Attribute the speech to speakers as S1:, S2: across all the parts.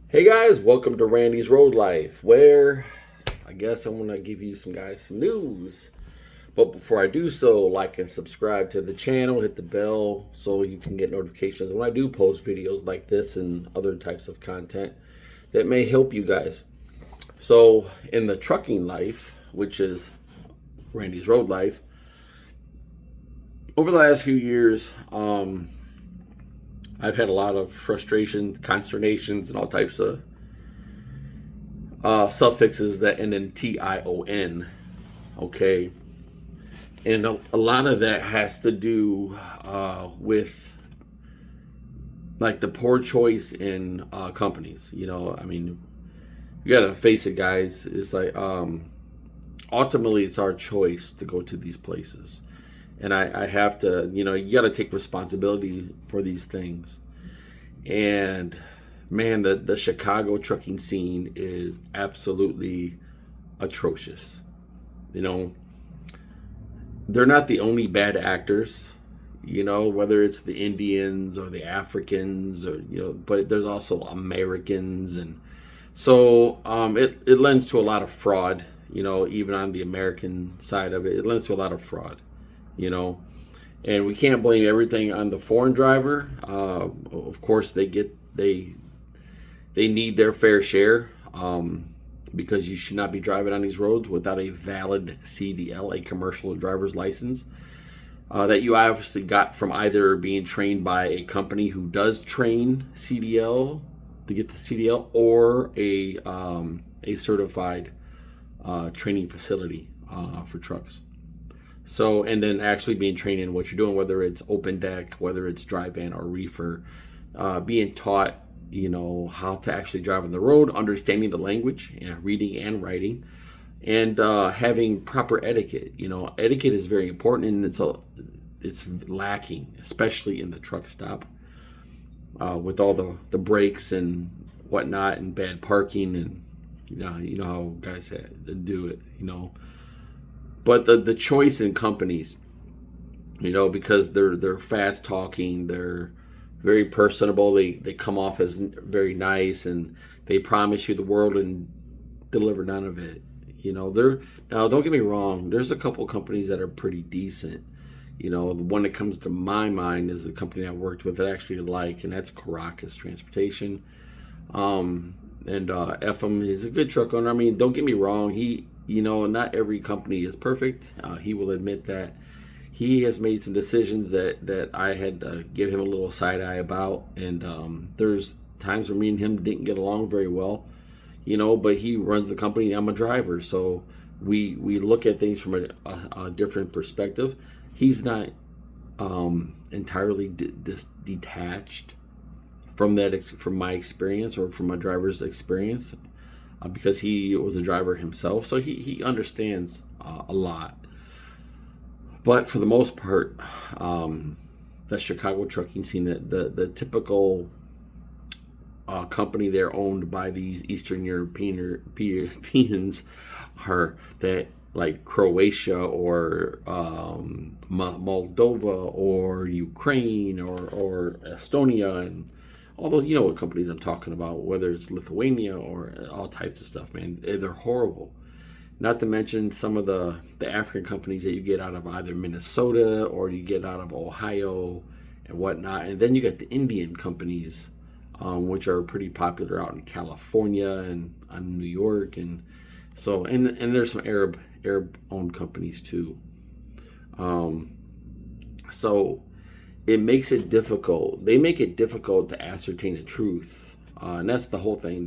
S1: Hey guys, welcome to Randy's Road Life, where I guess I want to give you some news. But before I do so, like and subscribe to the channel, hit the bell so you can get notifications when I do post videos like this and other types of content that may help you guys. So, in the trucking life, which is Randy's Road Life, over the last few years, I've had a lot of frustration, consternations, and all types of suffixes that end in tion. Okay, and a lot of that has to do with like the poor choice in companies. I mean, you gotta face it, guys. It's like ultimately it's our choice to go to these places, and I have to. You got to take responsibility for these things. And man, the Chicago trucking scene is absolutely atrocious. You know, they're not the only bad actors, whether it's the Indians or the Africans but there's also Americans. And so it lends to a lot of fraud, even on the American side of it. It lends to a lot of fraud, you know. And we can't blame everything on the foreign driver. Of course, they need their fair share, because you should not be driving on these roads without a valid CDL, a commercial driver's license, that you obviously got from either being trained by a company who does train CDL to get the CDL, or a certified training facility for trucks. So, and then actually being trained in what you're doing, whether it's open deck, whether it's dry van or reefer, being taught, how to actually drive on the road, understanding the language, reading and writing, and having proper etiquette. Etiquette is very important, and it's lacking, especially in the truck stop, with all the brakes and whatnot, and bad parking, and you know how guys do it. But the choice in companies, because they're fast talking, they're very personable. They come off as very nice, and they promise you the world and deliver none of it. They're Now. Don't get me wrong. There's a couple companies that are pretty decent. The one that comes to my mind is a company I worked with that I actually like, and that's Caracas Transportation. And Ephraim is a good truck owner. I mean, don't get me wrong. Not every company is perfect. He will admit that. He has made some decisions that I had to give him a little side eye about, and there's times where me and him didn't get along very well, but he runs the company and I'm a driver, so we look at things from a different perspective. He's not entirely detached from from my experience or from a driver's experience, because he was a driver himself, so he understands a lot. But for the most part, the Chicago trucking scene, the typical company, they're owned by these Eastern Europeans, are that like Croatia or Moldova or Ukraine or Estonia, and all those, what companies I'm talking about, whether it's Lithuania or all types of stuff, man. They're horrible. Not to mention some of the African companies that you get out of either Minnesota or you get out of Ohio and whatnot. And then you got the Indian companies, which are pretty popular out in California and New York. And so, and there's some Arab owned companies too. So it makes it difficult. They make it difficult to ascertain the truth. And that's the whole thing.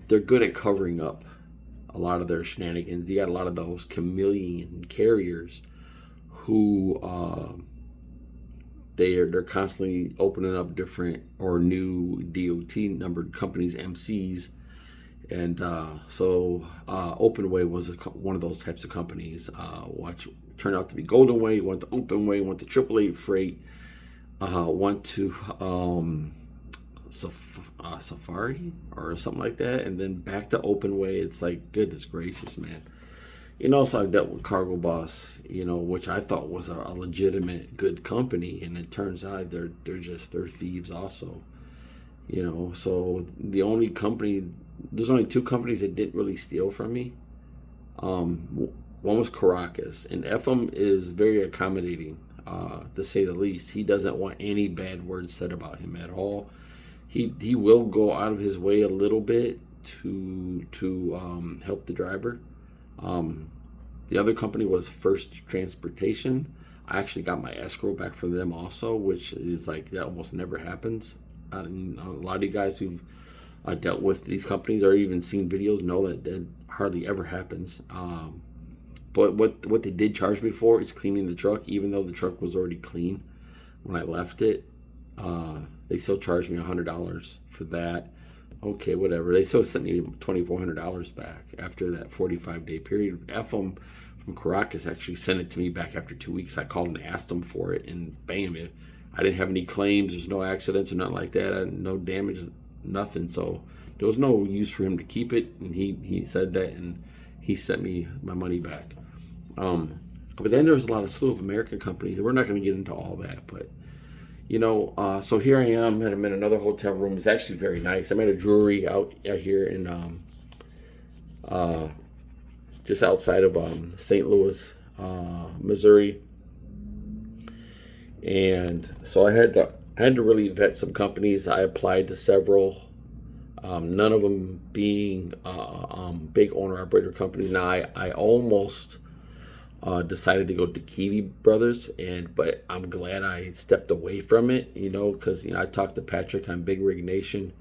S1: They're good at covering up a lot of their shenanigans. You got a lot of those chameleon carriers who they're constantly opening up different or new DOT numbered companies, MCs, and so Openway was one of those types of companies. Watch turned out to be Golden Way. Went to Openway. Went to AAA Freight. Went to Safari or something like that, and then back to Openway. It's like, goodness gracious, man. So I've dealt with Cargo Boss, which I thought was a legitimate good company, and it turns out they're thieves also. So there's only two companies that didn't really steal from me. One was Caracas, and Ephraim is very accommodating, to say the least. He doesn't want any bad words said about him at all. He will go out of his way a little bit to help the driver. Um, the other company was First Transportation. I actually got my escrow back from them also, which is like that almost never happens. And a lot of you guys who've dealt with these companies or even seen videos know that hardly ever happens. But what they did charge me for is cleaning the truck, even though the truck was already clean when I left it. They still charged me $100 for that. Okay, whatever. They still sent me $2,400 back after that 45-day period. FM from Caracas actually sent it to me back after 2 weeks. I called and asked them for it, and bam, I didn't have any claims. There's no accidents or nothing like that. I had no damage, nothing. So there was no use for him to keep it, and he said that, and he sent me my money back. But then there was a slew of American companies. We're not going to get into all that, but so here I am, and I'm in another hotel room. It's actually very nice. I'm at a brewery out here in just outside of St. Louis, Missouri, and so I had to really vet some companies. I applied to several, none of them being big owner operator companies. Now I almost decided to go to Kiwi Brothers, but I'm glad I stepped away from it, because I talked to Patrick on Big Rig Nation,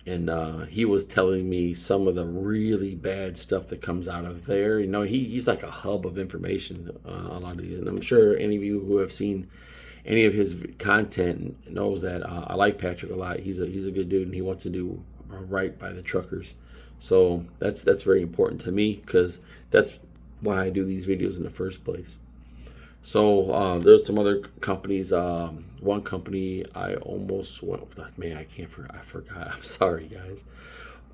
S1: and he was telling me some of the really bad stuff that comes out of there. He's like a hub of information on a lot of these, and I'm sure any of you who have seen any of his content knows that I like Patrick a lot. He's a good dude, and he wants to do right by the truckers. So that's very important to me, because that's why I do these videos in the first place. So there's some other companies. One company I almost went with. Man, I forgot. I'm sorry, guys.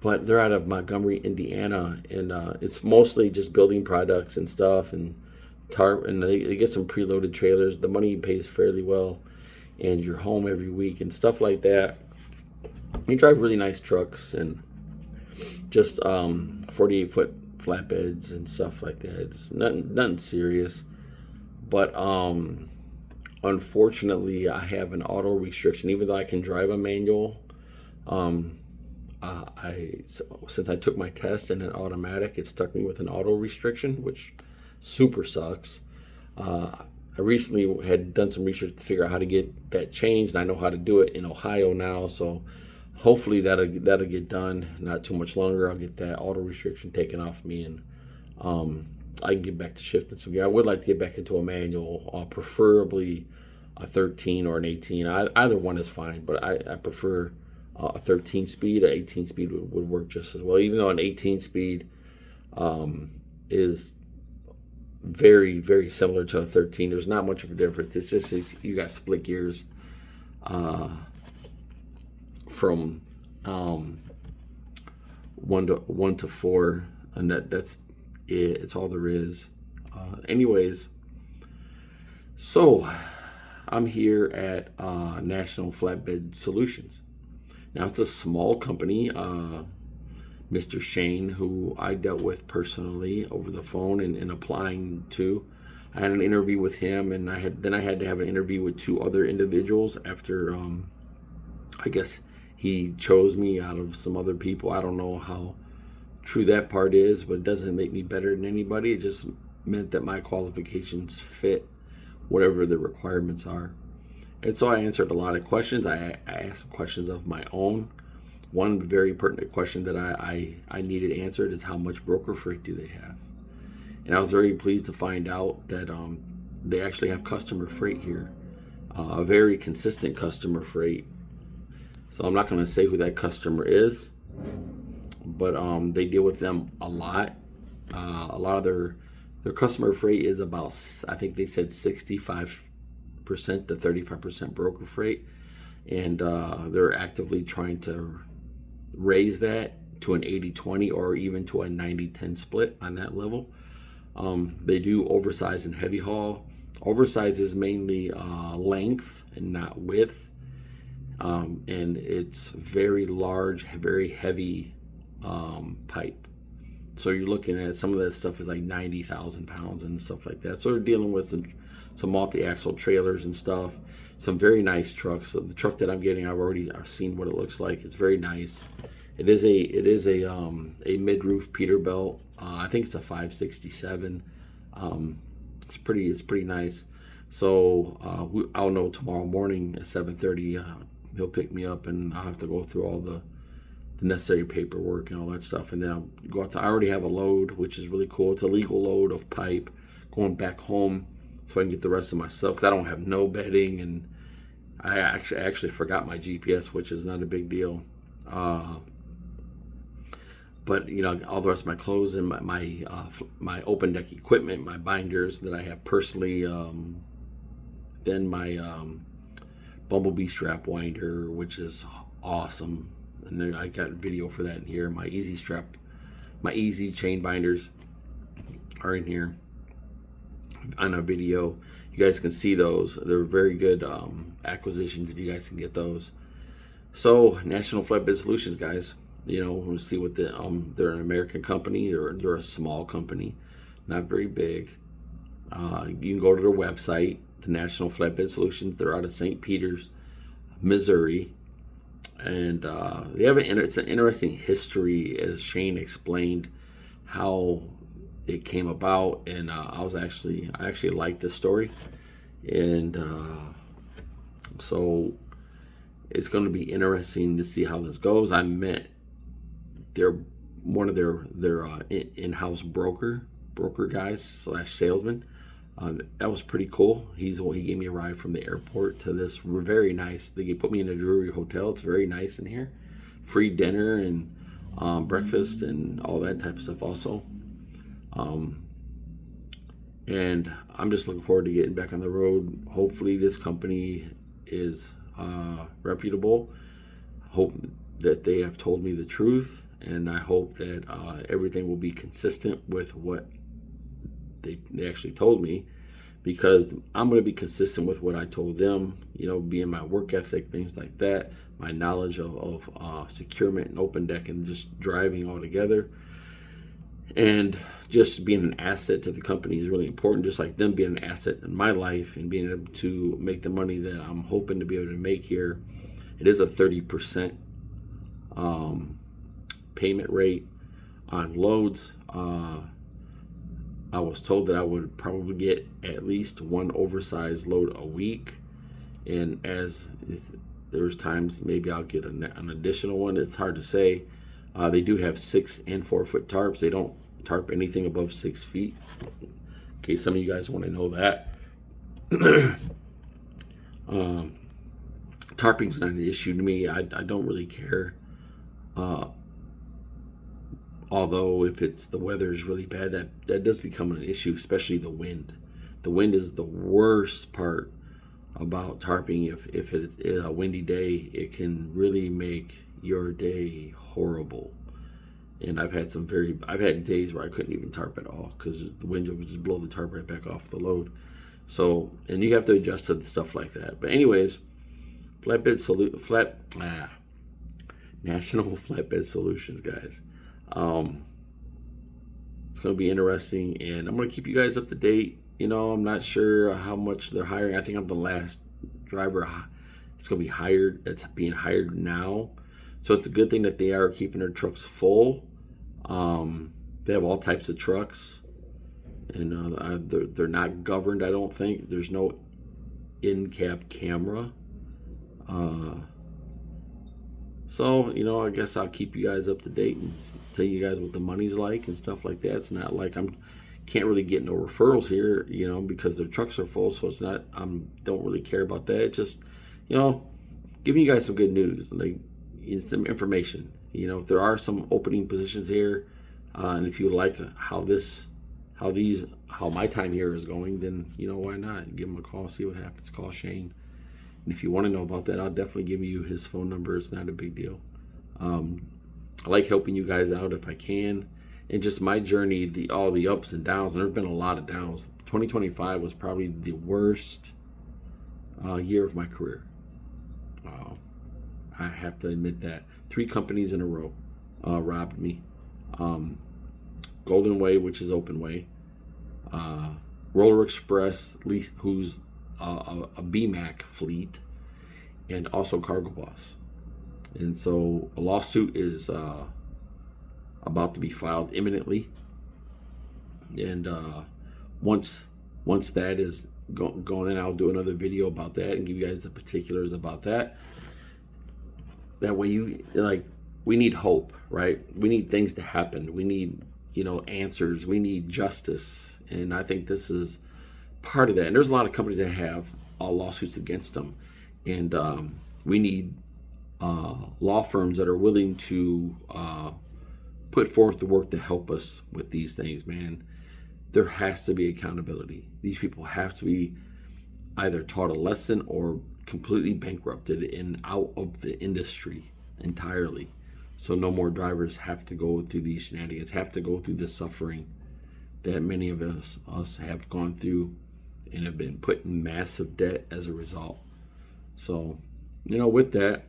S1: But they're out of Montgomery, Indiana, and it's mostly just building products and stuff, and tarp, and they get some preloaded trailers. The money pays fairly well, and you're home every week and stuff like that. They drive really nice trucks and just 48-foot flatbeds and stuff like that. It's nothing serious, but unfortunately I have an auto restriction. Even though I can drive a manual, since I took my test in an automatic, it stuck me with an auto restriction, which super sucks. I recently had done some research to figure out how to get that changed, and I know how to do it in Ohio now, so hopefully that'll get done not too much longer. I'll get that auto restriction taken off me, and I can get back to shifting some gear. I would like to get back into a manual, preferably a 13 or an 18. Either one is fine, but I prefer a 13 speed. An 18 speed would work just as well, even though an 18 speed is very, very similar to a 13. There's not much of a difference. It's just you got split gears from 1 to 4, and that's it. It's all there is. Anyways, so I'm here at National Flatbed Solutions. Now it's a small company. Mr. Shane, who I dealt with personally over the phone and applying to, I had an interview with him, and I had to have an interview with two other individuals after I guess he chose me out of some other people. I don't know how true that part is, but it doesn't make me better than anybody. It just meant that my qualifications fit whatever the requirements are. And so I answered a lot of questions. I asked some questions of my own. One very pertinent question that I needed answered is, how much broker freight do they have? And I was very pleased to find out that they actually have customer freight here, a very consistent customer freight. So I'm not going to say who that customer is, but they deal with them a lot. A lot of their customer freight is about, I think they said 65% to 35% broker freight, and they're actively trying to raise that to an 80-20 or even to a 90-10 split on that level. They do oversize and heavy haul. Oversize is mainly length and not width. and it's very large, very heavy pipe. So you're looking at some of that stuff is like 90,000 pounds and stuff like that. So they're dealing with some multi-axle trailers and stuff. Some very nice trucks. So the truck that I'm getting, I've seen what it looks like. It's very nice. It is a mid-roof Peterbilt. I think it's a 567. It's pretty nice. So I'll know tomorrow morning at 7:30. He'll pick me up, and I'll have to go through all the necessary paperwork and all that stuff, and then I'll go out to. I already have a load, which is really cool. It's a legal load of pipe going back home, so I can get the rest of my stuff because I don't have no bedding, and I actually forgot my GPS, which is not a big deal. But all the rest of my clothes and my open deck equipment, my binders that I have personally, then my Bumblebee strap winder, which is awesome. And then I got video for that in here. My Easy strap, my Easy chain binders are in here on a video. You guys can see those. They're very good acquisitions if you guys can get those. So National Flatbed Solutions, guys. We'll see what they're an American company. They're a small company, not very big. You can go to their website, the National Flatbed Solutions. They're out of St. Peters, Missouri. And they have it's an interesting history, as Shane explained how it came about, and I actually liked this story, and so it's going to be interesting to see how this goes. I met one of their in-house broker guys / salesman. That was pretty cool. He gave me a ride from the airport to this very nice. They put me in a Drury hotel. It's very nice in here. Free dinner and breakfast and all that type of stuff also. And I'm just looking forward to getting back on the road. Hopefully this company is reputable. Hope that they have told me the truth, and I hope that everything will be consistent with what they actually told me, because I'm going to be consistent with what I told them, being my work ethic, things like that, my knowledge of securement and open deck and just driving all together, and just being an asset to the company is really important, just like them being an asset in my life and being able to make the money that I'm hoping to be able to make here. It is a 30% payment rate on loads. I was told that I would probably get at least one oversized load a week, and there's times maybe I'll get an additional one. It's hard to say. They do have 6 and 4 foot tarps. They don't tarp anything above 6 feet. In case some of you guys want to know that. Tarping's not an issue to me. I don't really care. Although if the weather is really bad, that does become an issue, especially the wind. The wind is the worst part about tarping. If it's a windy day, it can really make your day horrible. And I've had days where I couldn't even tarp at all because the wind would just blow the tarp right back off the load. So, and you have to adjust to stuff like that. But anyways, National Flatbed Solutions, guys. It's going to be interesting, and I'm going to keep you guys up to date. I'm not sure how much they're hiring. I think I'm the last driver. It's going to be hired. It's being hired now. So it's a good thing that they are keeping their trucks full. They have all types of trucks, and they're not governed, I don't think. There's no in-cab camera. So, I guess I'll keep you guys up to date and tell you guys what the money's like and stuff like that. It's not like can't really get no referrals here, because their trucks are full. So it's not, don't really care about that. It's just, giving you guys some good news, like some information. If there are some opening positions here, and if you like how my time here is going, then, why not? Give them a call, see what happens. Call Shane. And if you want to know about that, I'll definitely give you his phone number. It's not a big deal. I like helping you guys out if I can. And just my journey, all the ups and downs. And there have been a lot of downs. 2025 was probably the worst year of my career. I have to admit that 3 companies in a row robbed me. Golden Way, which is Open Way, Roller Express, who's a BMAC fleet, and also Cargo Boss. And so a lawsuit is about to be filed imminently. And once that is going in, I'll do another video about that and give you guys the particulars about that. That way we need hope, right? We need things to happen. We need, answers. We need justice. And I think this is part of that. And there's a lot of companies that have lawsuits against them. And we need law firms that are willing to put forth the work to help us with these things, man. There has to be accountability. These people have to be either taught a lesson or completely bankrupted and out of the industry entirely. So no more drivers have to go through these shenanigans, have to go through the suffering that many of us have gone through and have been put in massive debt as a result. So, with that,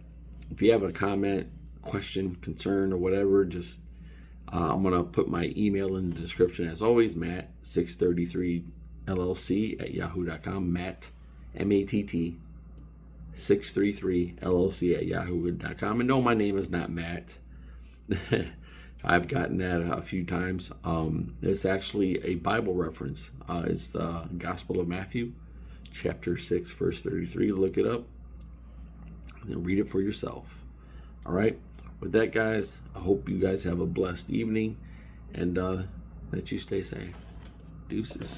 S1: if you have a comment, question, concern, or whatever, just I'm going to put my email in the description as always, Matt633LLC@yahoo.com. Matt, M-A-T-T, 633LLC@yahoo.com. And no, my name is not Matt. I've gotten that a few times. It's actually a Bible reference. It's the Gospel of Matthew, chapter 6, verse 33. Look it up and read it for yourself. All right. With that, guys, I hope you guys have a blessed evening and that you stay safe. Deuces.